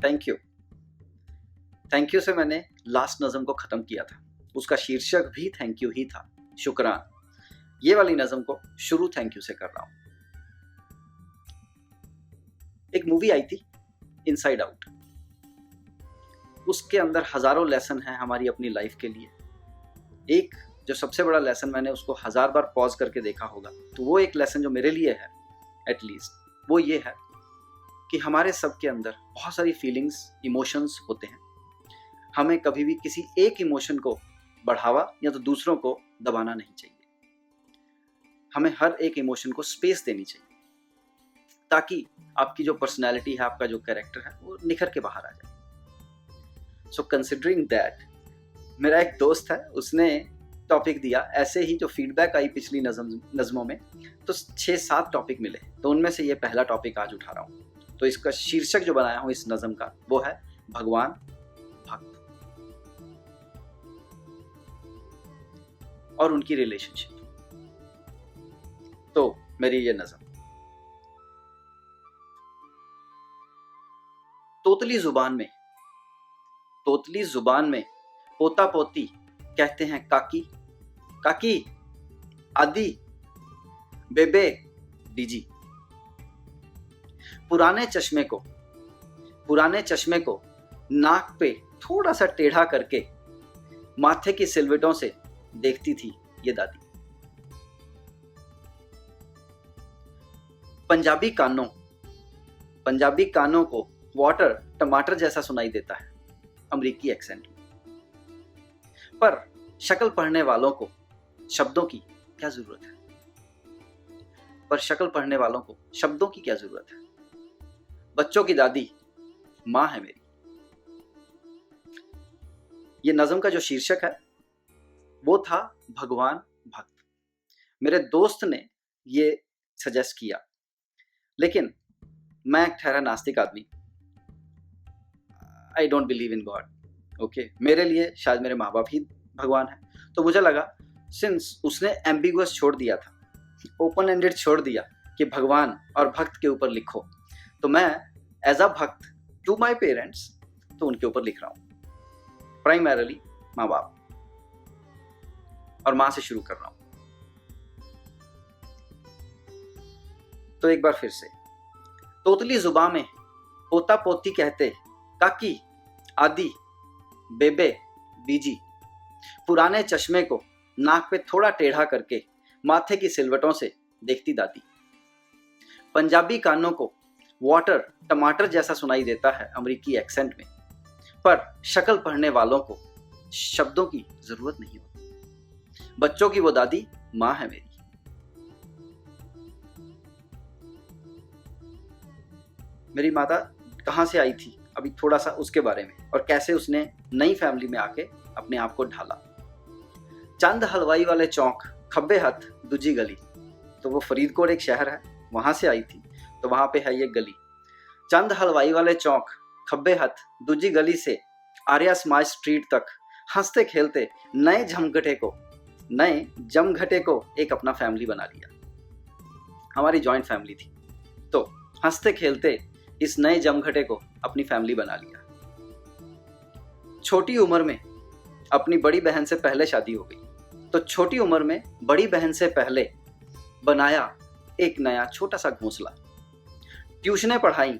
Thank you. Thank you से मैंने last नज़म को ख़त्म किया था, उसका शीर्षक भी थैंक यू ही था, शुक्रान। ये वाली नज़म को शुरू थैंक यू से कर रहा हूँ। एक मूवी आई थी इनसाइड आउट, उसके अंदर हज़ारों लेसन हैं हमारी अपनी लाइफ के लिए। एक जो सबसे बड़ा लेसन, मैंने उसको 1000 बार पॉज करके देखा होगा, तो वो एक लेसन जो मेरे लिए है एटलीस्ट, वो ये है कि हमारे सब के अंदर बहुत सारी फीलिंग्स, इमोशंस होते हैं। हमें कभी भी किसी एक इमोशन को बढ़ावा या तो दूसरों को दबाना नहीं चाहिए। हमें हर एक इमोशन को स्पेस देनी चाहिए ताकि आपकी जो पर्सनैलिटी है, आपका जो कैरेक्टर है, वो निखर के बाहर आ जाए। सो कंसिडरिंग दैट, मेरा एक दोस्त है, उसने टॉपिक दिया, ऐसे ही जो फीडबैक आई पिछली नज़मों में, तो 6-7 टॉपिक मिले, तो उनमें से ये पहला टॉपिक आज उठा रहा हूँ। तो इसका शीर्षक जो बनाया हूँ इस नज़म का, वो है भगवान भक्त और उनकी रिलेशनशिप। तो मेरी ये नज़म, तोतली जुबान में पोता पोती कहते हैं काकी काकी, आदि बेबे बीजी। पुराने चश्मे को नाक पे थोड़ा सा टेढ़ा करके माथे की सिलवटों से देखती थी ये दादी। पंजाबी कानों को वाटर टमाटर जैसा सुनाई देता है अमेरिकी एक्सेंट में, पर शक्ल पढ़ने वालों को शब्दों की क्या जरूरत है। बच्चों की दादी माँ है मेरी। ये नज़म का जो शीर्षक है वो था भगवान भक्त। मेरे दोस्त ने ये सजेस्ट किया, लेकिन मैं एक ठहरा नास्तिक आदमी, I don't believe in God. Okay, मेरे लिए शायद मेरे माँ बाप ही भगवान है। तो मुझे लगा, सिंस उसने एम्बिगुअस छोड़ दिया था, ओपन एंडेड छोड़ दिया कि भगवान और भक्त के ऊपर लिखो, तो मैं एज अ भक्त टू माई पेरेंट्स तो उनके ऊपर लिख रहा हूँ, प्राइमरली माँ बाप, और माँ से शुरू कर रहा हूँ। तो एक बार फिर से, तोतली जुबान में पोता पोती कहते काकी आदि बेबे बीजी। पुराने चश्मे को नाक पे थोड़ा टेढ़ा करके माथे की सिलवटों से देखती दादी। पंजाबी कानों को वाटर टमाटर जैसा सुनाई देता है अमेरिकी एक्सेंट में, पर शक्ल पढ़ने वालों को शब्दों की जरूरत नहीं होती। बच्चों की वो दादी माँ है मेरी। मेरी माता कहाँ से आई थी, अभी थोड़ा सा उसके बारे में, और कैसे उसने नई फैमिली में आके अपने आप को ढाला। चंद हलवाई वाले चौक खब्बे हाथ दूजी गली, तो वो फरीदकोट एक शहर है, वहां से आई थी, तो वहां पे है ये गली। चंद हलवाई वाले चौक खब्बे हाथ दूजी गली से आर्या समाज स्ट्रीट तक हंसते खेलते नए जमघटे को एक अपना फैमिली बना लिया। हमारी जॉइंट फैमिली थी, तो हंसते खेलते इस नए जमघटे को अपनी फैमिली बना लिया। छोटी उम्र में अपनी बड़ी बहन से पहले शादी हो गई, तो छोटी उम्र में बड़ी बहन से पहले बनाया एक नया छोटा सा घोंसला। ट्यूशनें पढ़ाई,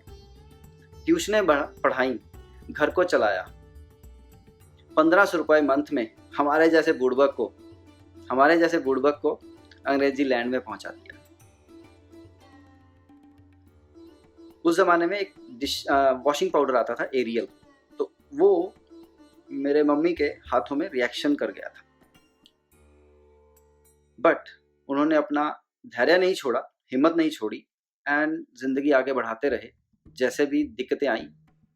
घर को चलाया। 1500 रुपये मंथ में हमारे जैसे बुड़बक को अंग्रेजी लैंड में पहुंचा दिया। उस जमाने में एक वॉशिंग पाउडर आता था एरियल, तो वो मेरे मम्मी के हाथों में रिएक्शन कर गया था, बट उन्होंने अपना धैर्य नहीं छोड़ा, हिम्मत नहीं छोड़ी, एंड जिंदगी आगे बढ़ाते रहे। जैसे भी दिक्कतें आई,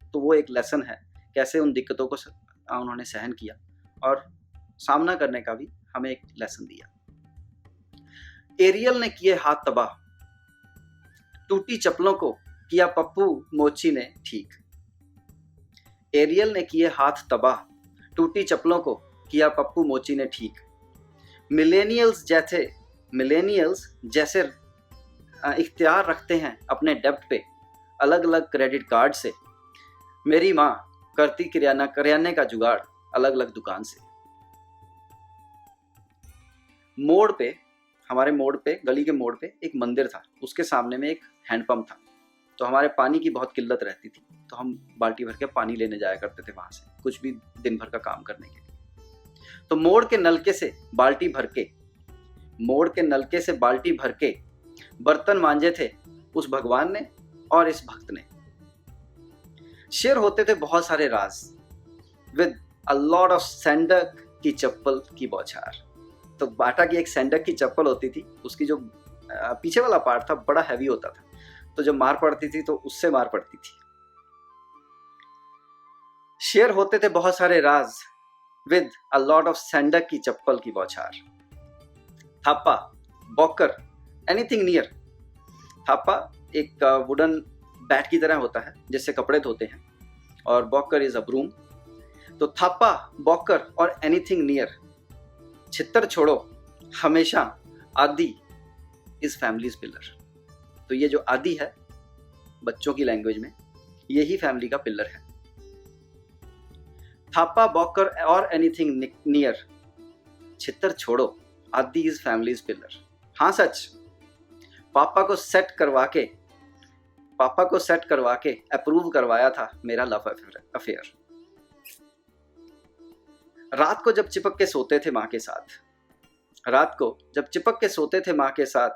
तो वो एक लेसन है, कैसे उन दिक्कतों को उन्होंने सहन किया और सामना करने का भी हमें एक लेसन दिया। एरियल ने किए हाथ तबाह, टूटी चप्पलों को किया पप्पू मोची ने ठीक। एरियल ने किए हाथ तबाह, टूटी चप्पलों को किया पप्पू मोची ने ठीक। मिलेनियल्स जैसे इख्तियार रखते हैं अपने डेब्ट पे अलग अलग क्रेडिट कार्ड से, मेरी माँ करती करियाने का जुगाड़ अलग अलग दुकान से। मोड़ पे, हमारे मोड़ पे, गली के मोड़ पे एक मंदिर था, उसके सामने में एक हैंडपंप था। तो हमारे पानी की बहुत किल्लत रहती थी, तो हम बाल्टी भर के पानी लेने जाया करते थे वहां से, कुछ भी दिन भर का काम करने के लिए। तो मोड़ के नलके से बाल्टी भर के, मोड़ के नलके से बाल्टी भर के बर्तन मांजे थे उस भगवान ने और इस भक्त ने। शेयर होते थे बहुत सारे राज, विद अ लॉट ऑफ सैंडक की चप्पल की बौछार। तो बाटा की एक सैंडक की चप्पल होती थी, उसकी जो पीछे वाला पार्ट था बड़ा हैवी होता था, तो जब मार पड़ती थी तो उससे मार पड़ती थी। शेयर होते थे बहुत सारे राज, विद अ लॉट ऑफ सैंडक की चप्पल की बौछार। थापा, बॉकर, एनीथिंग नियर। थापा एक वुडन बैट की तरह होता है जिससे कपड़े धोते हैं, और बॉकर इज अ ब्रूम। तो थापा, बॉकर और एनीथिंग नियर, छित्तर छोड़ो, हमेशा, आदि इज फैमिलीज पिलर। तो ये जो आदि है बच्चों की लैंग्वेज में, यही फैमिली का पिलर है। थापा, बॉकर और एनीथिंग नियर, छित्तर छोड़ो, आदि इज फैमिलीज पिलर। हाँ सच, पापा को सेट करवा के अप्रूव करवाया था मेरा लव अफेयर। रात को जब चिपक के सोते थे माँ के साथ,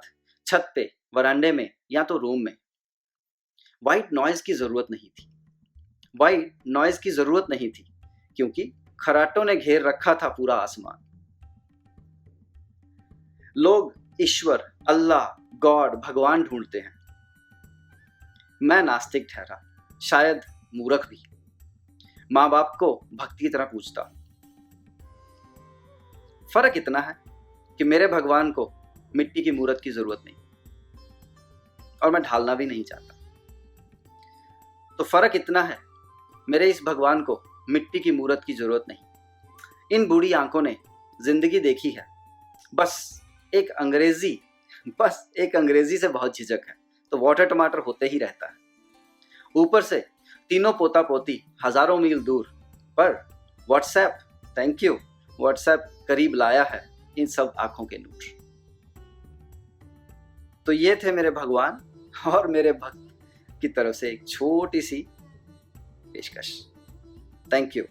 छत पे, वरांडे में या तो रूम में, वाइट नॉइज की जरूरत नहीं थी क्योंकि खराटों ने घेर रखा था पूरा आसमान। लोग ईश्वर, अल्लाह, गॉड, भगवान ढूंढते हैं। मैं नास्तिक ठहरा, शायद मूर्ख भी। माँ बाप को भक्ति की तरह पूछता। फर्क इतना है कि मेरे भगवान को मिट्टी की मूर्त की जरूरत नहीं, और मैं ढालना भी नहीं चाहता। तो फर्क इतना है, मेरे इस भगवान को मिट्टी की मूर्त की जरूरत नहीं। इन बूढ़ी आंखों ने जिंदगी देखी है, बस एक अंग्रेजी से बहुत झिझक है, तो वाटर टमाटर होते ही रहता है। ऊपर से तीनों पोता पोती हजारों मील दूर, पर व्हाट्सएप, थैंक यू, व्हाट्सएप करीब लाया है इन सब आंखों के नूर। तो ये थे मेरे भगवान और मेरे भक्त की तरफ से एक छोटी सी पेशकश। Thank you.